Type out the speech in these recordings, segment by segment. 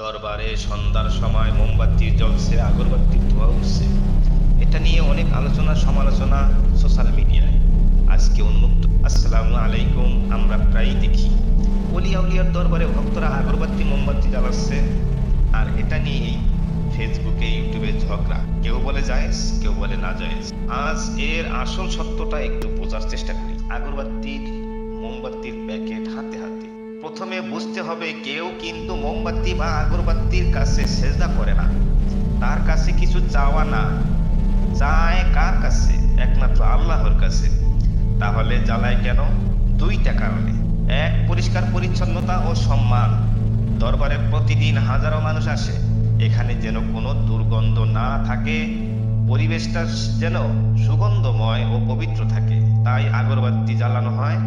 দরবারে সন্ধ্যার সময় মোমবাতি জ্বলছে, আগরবাতির ধোঁয়া উঠছে। এটা নিয়ে অনেক আলোচনা সমালোচনা সোশ্যাল মিডিয়ায় আজকে উন্মুক্ত। আসসালামু আলাইকুম। আমরা প্রায়ই দেখি অলিয়া উলিয়ার দরবারে ভক্তরা আগরবাতি মোমবাতি জ্বালাচ্ছে, আর এটা নিয়েই ফেসবুকে ইউটিউবে ঝগড়া। কেউ বলে জায়েজ, কেউ বলে না জায়েজ। আজ এর আসল সত্যটা একটু বোঝার চেষ্টা করি। আগরবাতির মোমবাতির প্যাকেট হাতে হাতে। প্রথমে বুঝতে হবে, কেউ কিন্তু মোমবাতি বা আগরবাতির কাছে সেজদা করে না। তার কাছে কিছু চাওয়া না, চায় কার কাছে? একমাত্র আল্লাহর কাছে। তাহলে জ্বালায় কেন? দুইটা কারণে। এক, পরিষ্কার পরিচ্ছন্নতা ও সম্মান। দরবারে প্রতিদিন হাজারো মানুষ আসে, এখানে যেন কোনো দুর্গন্ধ না থাকে, পরিবেশটা যেন সুগন্ধময় ও পবিত্র থাকে, তাই আগরবাতি জ্বালানো হয়।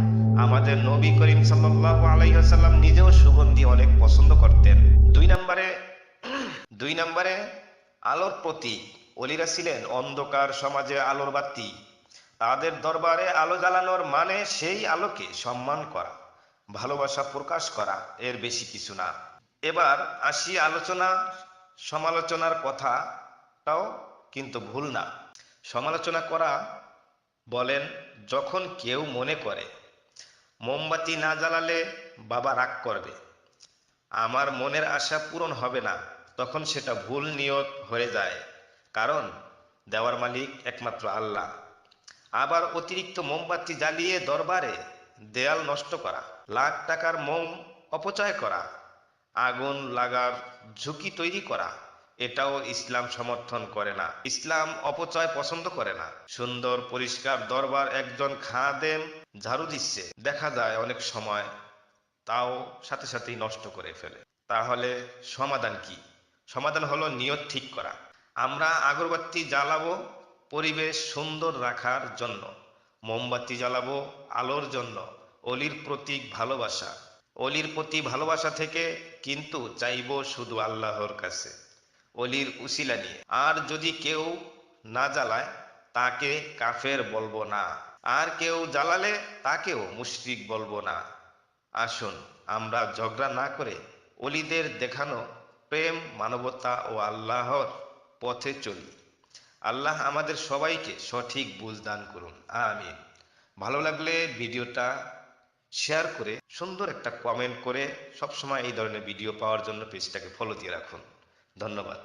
আমাদের নবী করিম সাল্লাল্লাহু আলাইহি ওয়াসাল্লাম নিজেও সুগন্ধি অনেক পছন্দ করতেন। দুই নম্বরে আলোর প্রতীক। অলিরা ছিলেন অন্ধকার সমাজে আলোর বাতি। তাদের দরবারে আলো জ্বালানোর মানে সেই আলোকে সম্মান করা, ভালোবাসা প্রকাশ করা, এর বেশি কিছু না। এবার আসি আলোচনা সমালোচনার কথাটাও কিন্তু ভুল না। সমালোচনা করা বলেন, যখন কেউ মনে করে মোমবাতি না জ্বালালে বাবা রাগ করবে, আমার মনের আশা পূরণ হবে না, তখন সেটা ভুল নিয়ত হয়ে যায়, কারণ দেওয়ার মালিক একমাত্র আল্লাহ। আবার অতিরিক্ত মোমবাতি জ্বালিয়ে দরবারে দেয়াল নষ্ট করা, লাখ টাকার মোম অপচয় করা, আগুন লাগার ঝুঁকি তৈরি করা, এটাও ইসলাম সমর্থন করে না। ইসলাম অপচয় পছন্দ করে না। সুন্দর পরিষ্কার দরবার একজন খাদেম ঝাড়ু দিচ্ছে, দেখা যায় অনেক সময় তাও সাথে সাথেই নষ্ট করে ফেলে। তাহলে সমাধান কি? সমাধান হলো নিয়ত ঠিক করা। আমরা আগরবাতি জ্বালাবো পরিবেশ সুন্দর রাখার জন্য, মোমবাতি জ্বালাবো আলোর জন্য, অলির প্রতীক ভালোবাসা, অলির প্রতি ভালোবাসা থেকে কিন্তু চাইবো শুধু আল্লাহর কাছে, অলির উসিলা নিয়ে। আর যদি কেউ না জ্বালায়, তাকে কাফের বলবো না, আর কেউ জ্বালালে তাকেও মুশরিক বলবো না। আসুন আমরা ঝগড়া না করে অলিদের দেখানো প্রেম, মানবতা ও আল্লাহর পথে চলি। আল্লাহ আমাদের সবাইকে সঠিক বুঝ দান করুন, আমিন। ভালো লাগলে ভিডিওটা শেয়ার করে সুন্দর একটা কমেন্ট করে সবসময় এই ধরনের ভিডিও পাওয়ার জন্য পেজটাকে ফলো দিয়ে রাখুন। ধন্যবাদ।